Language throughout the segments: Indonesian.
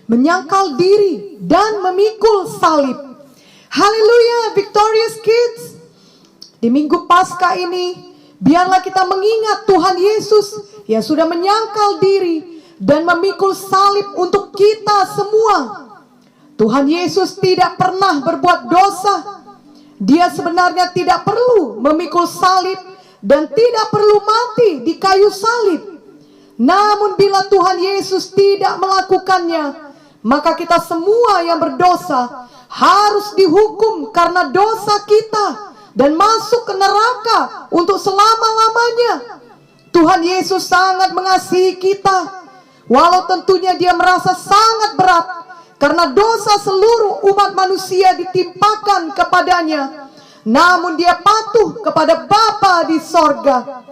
menyangkal diri, dan memikul salib. Haleluya, Victorious Kids. Di Minggu Paskah ini, biarlah kita mengingat Tuhan Yesus yang sudah menyangkal diri dan memikul salib untuk kita semua. Tuhan Yesus tidak pernah berbuat dosa. Dia sebenarnya tidak perlu memikul salib dan tidak perlu mati di kayu salib. Namun bila Tuhan Yesus tidak melakukannya, maka kita semua yang berdosa harus dihukum karena dosa kita dan masuk ke neraka untuk selama-lamanya. Tuhan Yesus sangat mengasihi kita, walau tentunya dia merasa sangat berat karena dosa seluruh umat manusia ditimpakan kepadanya. Namun dia patuh kepada Bapa di sorga.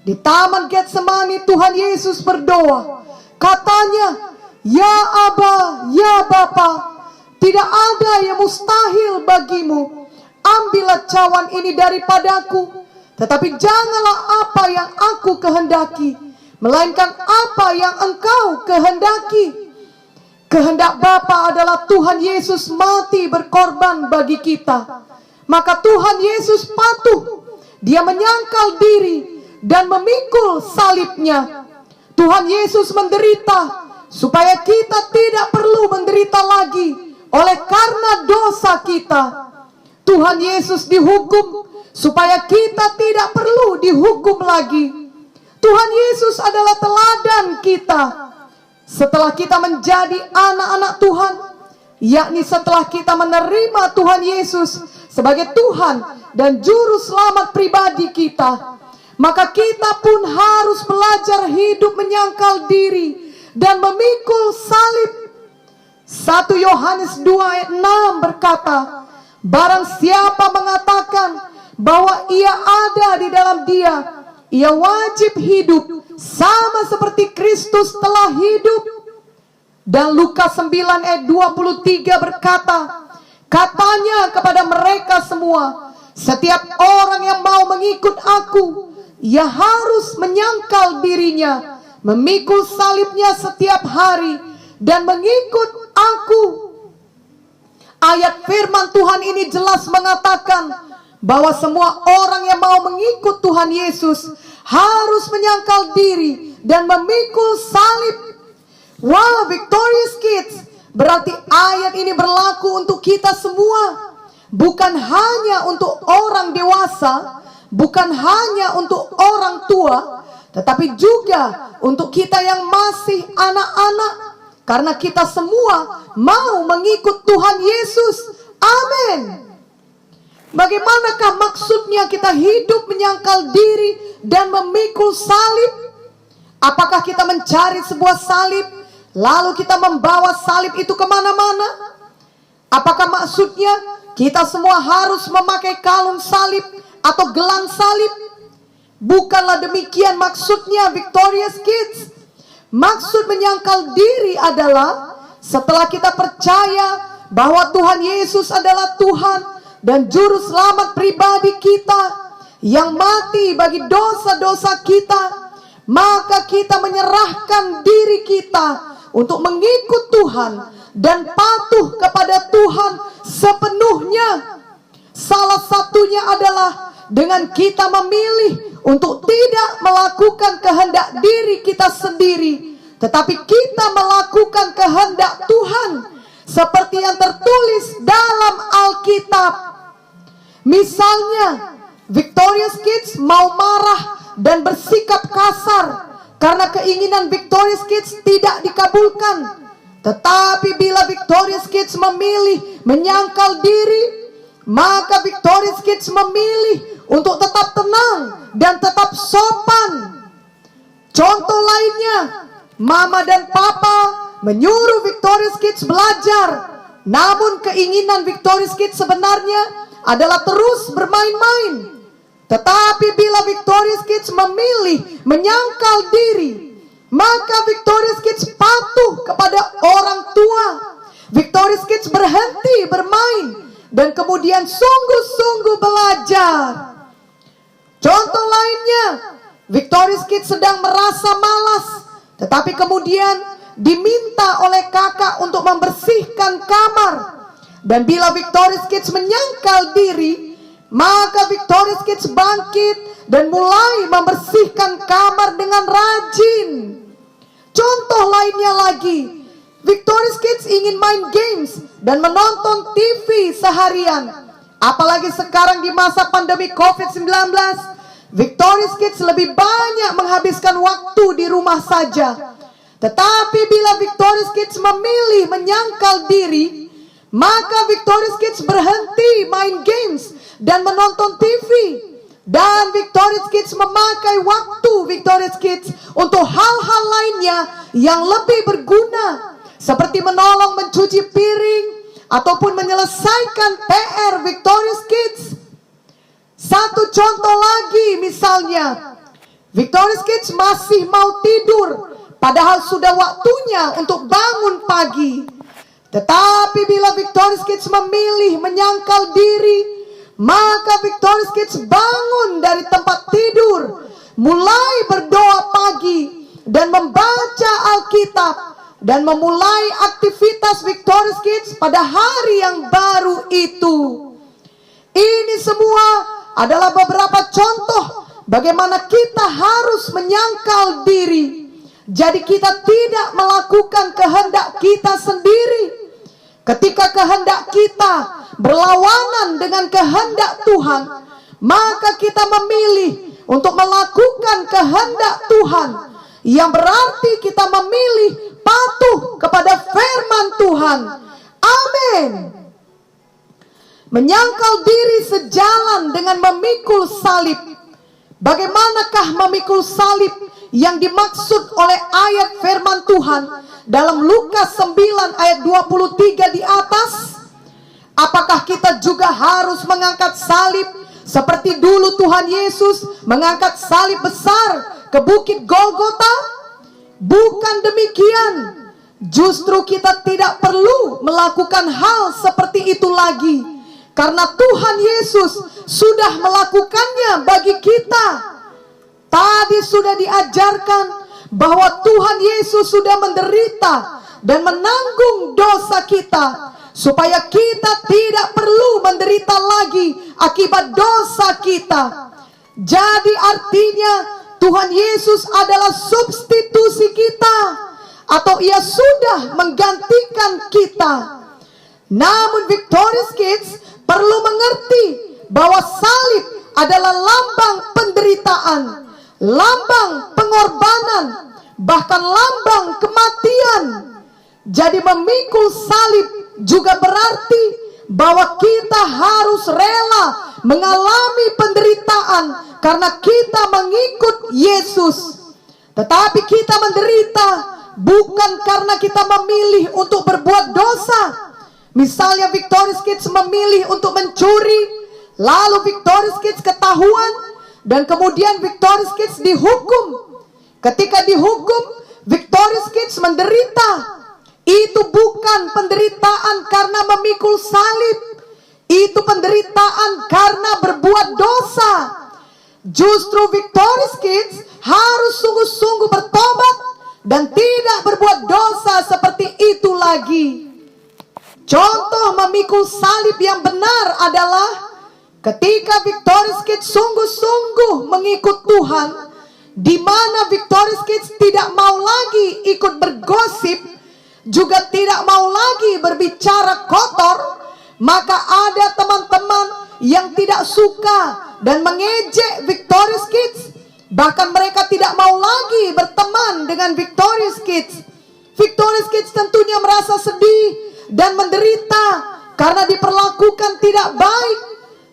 Di Taman Getsemani Tuhan Yesus berdoa. Katanya, "Ya Aba, ya Bapa, tidak ada yang mustahil bagimu. Ambillah cawan ini daripadaku, tetapi janganlah apa yang aku kehendaki, melainkan apa yang engkau kehendaki." Kehendak Bapa adalah Tuhan Yesus mati berkorban bagi kita. Maka Tuhan Yesus patuh. Dia menyangkal diri dan memikul salibnya. Tuhan Yesus menderita supaya kita tidak perlu menderita lagi oleh karena dosa kita. Tuhan Yesus dihukum supaya kita tidak perlu dihukum lagi. Tuhan Yesus adalah teladan kita. Setelah kita menjadi anak-anak Tuhan, yakni setelah kita menerima Tuhan Yesus sebagai Tuhan dan Juru Selamat pribadi kita, maka kita pun harus belajar hidup menyangkal diri dan memikul salib. 1 Yohanes 2 ayat 6 berkata, "Barang siapa mengatakan bahwa ia ada di dalam dia, ia wajib hidup sama seperti Kristus telah hidup." Dan Lukas 9 ayat 23 berkata, "Katanya kepada mereka semua, setiap orang yang mau mengikut aku, ia harus menyangkal dirinya, memikul salibnya setiap hari, dan mengikut aku." Ayat firman Tuhan ini jelas mengatakan bahwa semua orang yang mau mengikut Tuhan Yesus harus menyangkal diri dan memikul salib. Wow, Victorious Kids, berarti ayat ini berlaku untuk kita semua. Bukan hanya untuk orang dewasa, bukan hanya untuk orang tua, tetapi juga untuk kita yang masih anak-anak. Karena kita semua mau mengikut Tuhan Yesus. Amin. Bagaimanakah maksudnya kita hidup menyangkal diri dan memikul salib? Apakah kita mencari sebuah salib, lalu kita membawa salib itu kemana-mana? Apakah maksudnya kita semua harus memakai kalung salib atau gelang salib? Bukanlah demikian maksudnya, Victorious Kids. Maksud menyangkal diri adalah setelah kita percaya bahwa Tuhan Yesus adalah Tuhan dan Juru Selamat pribadi kita yang mati bagi dosa-dosa kita, maka kita menyerahkan diri kita untuk mengikut Tuhan dan patuh kepada Tuhan sepenuhnya. Salah satunya adalah dengan kita memilih untuk tidak melakukan kehendak diri kita sendiri, tetapi kita melakukan kehendak Tuhan seperti yang tertulis dalam Alkitab. Misalnya, Victorious Kids mau marah dan bersikap kasar karena keinginan Victorious Kids tidak dikabulkan. Tetapi bila Victorious Kids memilih menyangkal diri, maka Victorious Kids memilih untuk tetap tenang dan tetap sopan. Contoh lainnya, Mama dan Papa menyuruh Victorious Kids belajar, namun keinginan Victorious Kids sebenarnya adalah terus bermain-main. Tetapi bila Victorious Kids memilih menyangkal diri, maka Victorious Kids patuh kepada orang tua. Victorious Kids berhenti bermain dan kemudian sungguh-sungguh belajar. Contoh lainnya, Victorious Kids sedang merasa malas, tetapi kemudian diminta oleh kakak untuk membersihkan kamar. Dan bila Victorious Kids menyangkal diri, maka Victorious Kids bangkit dan mulai membersihkan kamar dengan rajin. Contoh lainnya lagi, Victorious Kids ingin main games dan menonton TV seharian. Apalagi sekarang di masa pandemi COVID-19, Victorious Kids lebih banyak menghabiskan waktu di rumah saja. Tetapi bila Victorious Kids memilih menyangkal diri, maka Victorious Kids berhenti main games dan menonton TV. Dan Victorious Kids memakai waktu Victorious Kids untuk hal-hal lainnya yang lebih berguna, seperti menolong mencuci piring ataupun menyelesaikan PR Victorious Kids. Satu contoh lagi misalnya, Victorious Kids masih mau tidur padahal sudah waktunya untuk bangun pagi. Tetapi bila Victorious Kids memilih menyangkal diri, maka Victorious Kids bangun dari tempat tidur, mulai berdoa pagi dan membaca Alkitab, dan memulai aktivitas Victorious Kids pada hari yang baru itu. Ini semua adalah beberapa contoh bagaimana kita harus menyangkal diri. Jadi kita tidak melakukan kehendak kita sendiri. Ketika kehendak kita berlawanan dengan kehendak Tuhan, maka kita memilih untuk melakukan kehendak Tuhan, yang berarti kita memilih patuh kepada firman Tuhan. Amin. Menyangkal diri sejalan dengan memikul salib. Bagaimanakah memikul salib yang dimaksud oleh ayat firman Tuhan dalam Lukas 9 ayat 23 di atas? Apakah kita juga harus mengangkat salib seperti dulu Tuhan Yesus mengangkat salib besar ke bukit Golgota? Bukan demikian. Justru kita tidak perlu melakukan hal seperti itu lagi, karena Tuhan Yesus sudah melakukannya bagi kita. Tadi sudah diajarkan bahwa Tuhan Yesus sudah menderita dan menanggung dosa kita, supaya kita tidak perlu menderita lagi akibat dosa kita. Jadi artinya Tuhan Yesus adalah substitusi kita, atau Ia sudah menggantikan kita. Namun Victorious Kids perlu mengerti bahwa salib adalah lambang penderitaan, lambang pengorbanan, bahkan lambang kematian. Jadi memikul salib juga berarti bahwa kita harus rela mengalami penderitaan karena kita mengikut Yesus. Tetapi kita menderita bukan karena kita memilih untuk berbuat dosa. Misalnya Victorious Kids memilih untuk mencuri, lalu Victorious Kids ketahuan, dan kemudian Victorious Kids dihukum. Ketika dihukum, Victorious Kids menderita. Itu bukan penderitaan karena memikul salib. Itu penderitaan karena berbuat dosa. Justru Victorious Kids harus sungguh-sungguh bertobat dan tidak berbuat dosa seperti itu lagi. Contoh memikul salib yang benar adalah ketika Victorious Kids sungguh-sungguh mengikut Tuhan, di mana Victorious Kids tidak mau lagi ikut bergosip, juga tidak mau lagi berbicara kotor, maka ada teman-teman yang tidak suka dan mengejek Victorious Kids. Bahkan mereka tidak mau lagi berteman dengan Victorious Kids. Victorious Kids tentunya merasa sedih dan menderita karena diperlakukan tidak baik.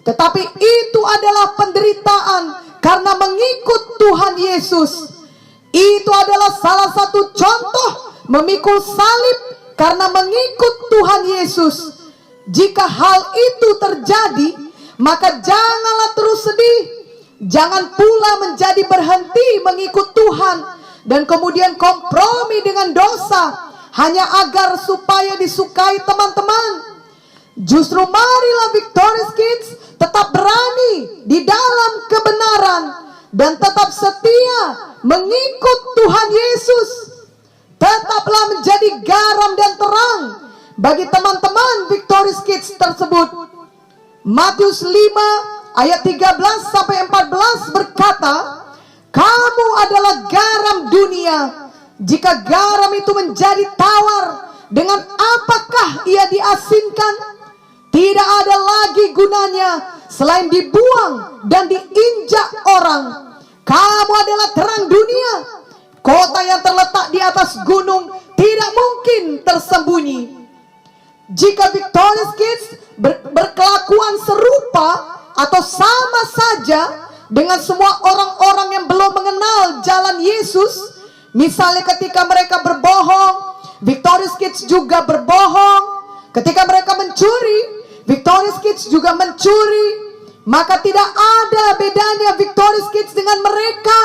Tetapi itu adalah penderitaan karena mengikut Tuhan Yesus. Itu adalah salah satu contoh memikul salib karena mengikut Tuhan Yesus. Jika hal itu terjadi, maka janganlah terus sedih. Jangan pula menjadi berhenti mengikut Tuhan dan kemudian kompromi dengan dosa hanya agar supaya disukai teman-teman. Justru marilah Victorious Kids tetap berani di dalam kebenaran dan tetap setia mengikut Tuhan Yesus. tetaplah menjadi garam dan terang bagi teman-teman Victorious Kids tersebut. Matius 5 ayat 13 sampai 14 berkata, kamu adalah garam dunia. Jika garam itu menjadi tawar, dengan apakah ia diasinkan? Tidak ada lagi gunanya selain dibuang dan diinjak orang. Kamu adalah terang dunia. Kota yang terletak di atas gunung tidak mungkin tersembunyi. Jika Victorious Kids berkelakuan serupa atau sama saja dengan semua orang-orang yang belum mengenal jalan Yesus, misalnya ketika mereka berbohong, Victorious Kids juga berbohong. Ketika mereka mencuri, Victorious Kids juga mencuri. Maka tidak ada bedanya Victorious Kids dengan mereka.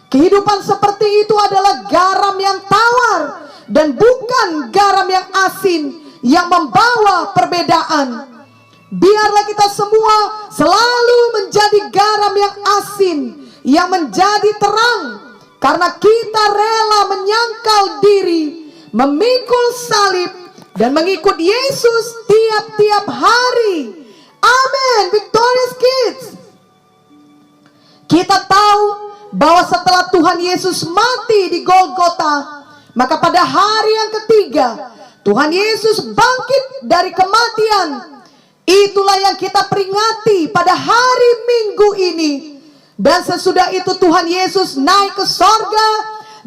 Kehidupan seperti itu adalah garam yang tawar dan bukan garam yang asin yang membawa perbedaan. Biarlah kita semua selalu menjadi garam yang asin, yang menjadi terang, karena kita rela menyangkal diri, memikul salib, dan mengikut Yesus tiap-tiap hari. Amin, Victorious Kids. Kita tahu bahwa setelah Tuhan Yesus mati di Golgota, maka pada hari yang ketiga Tuhan Yesus bangkit dari kematian. Itulah yang kita peringati pada hari Minggu ini. Dan sesudah itu Tuhan Yesus naik ke sorga,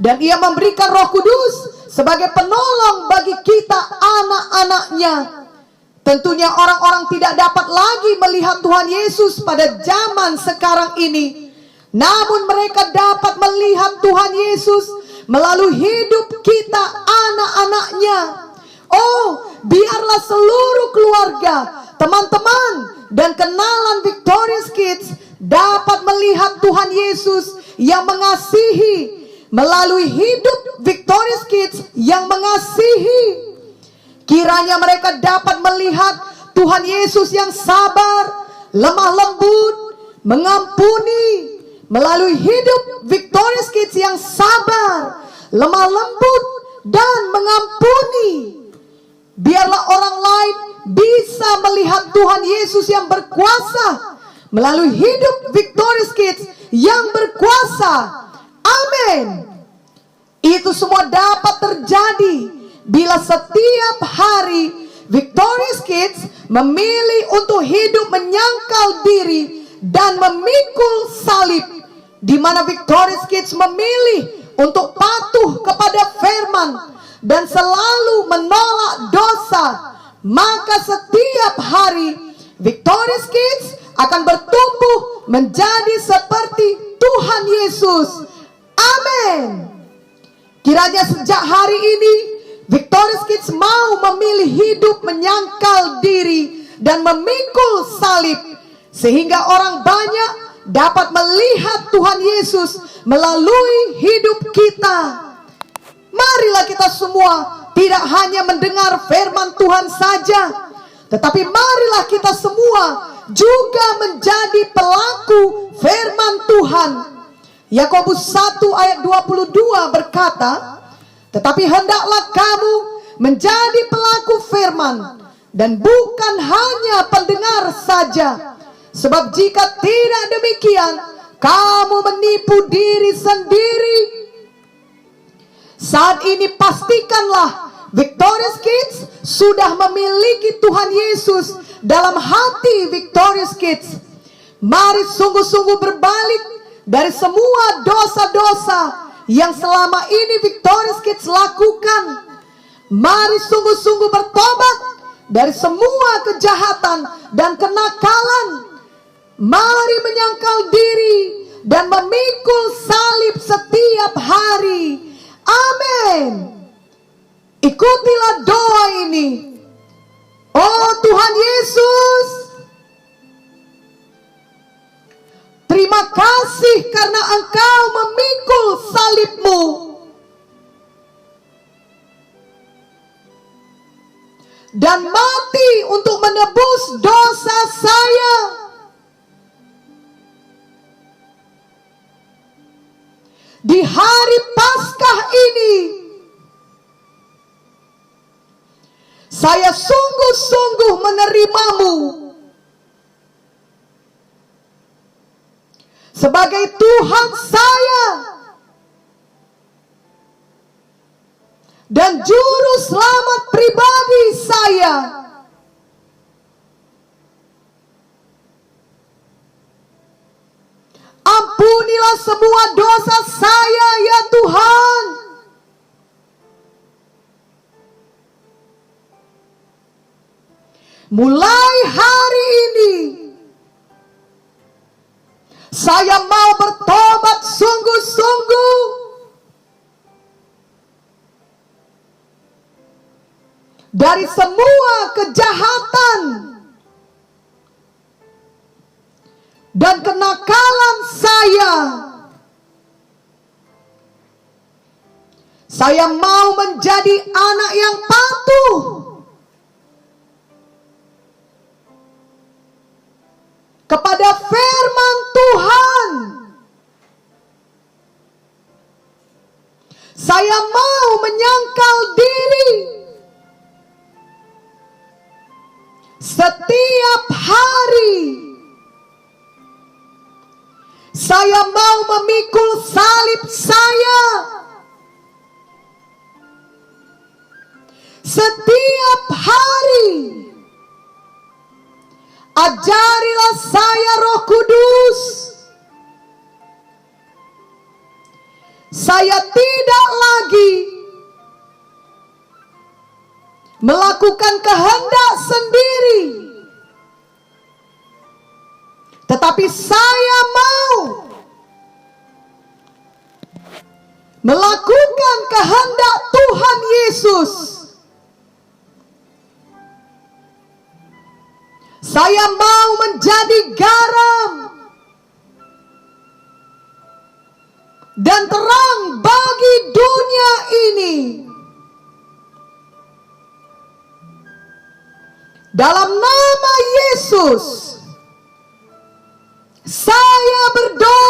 dan ia memberikan Roh Kudus sebagai penolong bagi kita anak-anaknya. Tentunya orang-orang tidak dapat lagi melihat Tuhan Yesus pada zaman sekarang ini. Namun mereka dapat melihat Tuhan Yesus melalui hidup kita anak-anaknya. Oh, biarlah seluruh keluarga, teman-teman, dan kenalan Victorious Kids dapat melihat Tuhan Yesus yang mengasihi melalui hidup Victorious Kids yang mengasihi. Kiranya mereka dapat melihat Tuhan Yesus yang sabar, lemah lembut, mengampuni melalui hidup Victorious Kids yang sabar, lemah lembut, dan mengampuni. Biarlah orang lain bisa melihat Tuhan Yesus yang berkuasa melalui hidup Victorious Kids yang berkuasa. Amin. Itu semua dapat terjadi bila setiap hari Victorious Kids memilih untuk hidup menyangkal diri dan memikul salib, di mana Victorious Kids memilih untuk patuh kepada firman dan selalu menolak dosa. Maka setiap hari Victorious Kids akan bertumbuh menjadi seperti Tuhan Yesus. Amin. Kiranya sejak hari ini Victorious Kids mau memilih hidup menyangkal diri dan memikul salib, sehingga orang banyak dapat melihat Tuhan Yesus melalui hidup kita. Marilah kita semua tidak hanya mendengar firman Tuhan saja, tetapi marilah kita semua juga menjadi pelaku firman Tuhan. Yakobus 1 ayat 22 berkata, tetapi hendaklah kamu menjadi pelaku firman dan bukan hanya pendengar saja. Sebab jika tidak demikian, kamu menipu diri sendiri. Saat ini pastikanlah Victorious Kids sudah memiliki Tuhan Yesus dalam hati Victorious Kids. Mari sungguh-sungguh berbalik dari semua dosa-dosa yang selama ini Victorious Kids lakukan. Mari sungguh-sungguh bertobat dari semua kejahatan dan kenakalan. Mari menyangkal diri dan memikul salib setiap hari. Amin. Ikutilah doa ini. Oh Tuhan Yesus, terima kasih karena Engkau memikul salib-Mu. Dan mati untuk menebus dosa saya. Di hari Paskah ini, Saya sungguh-sungguh menerimamu sebagai Tuhan saya dan juru selamat pribadi saya. Ampunilah semua dosa saya ya Tuhan. Mulai hari ini saya mau bertobat sungguh-sungguh dari semua kejahatan dan kenakalan saya. Saya mau menjadi anak yang patuh kepada firman Tuhan. Saya mau menyangkal diri setiap hari. Saya mau memikul salib saya setiap hari. Ajarilah saya Roh Kudus. Saya tidak lagi melakukan kehendak sendiri, tetapi saya mau melakukan kehendak Tuhan Yesus. Saya mau menjadi garam dan terang bagi dunia ini. Dalam nama Yesus, saya berdoa.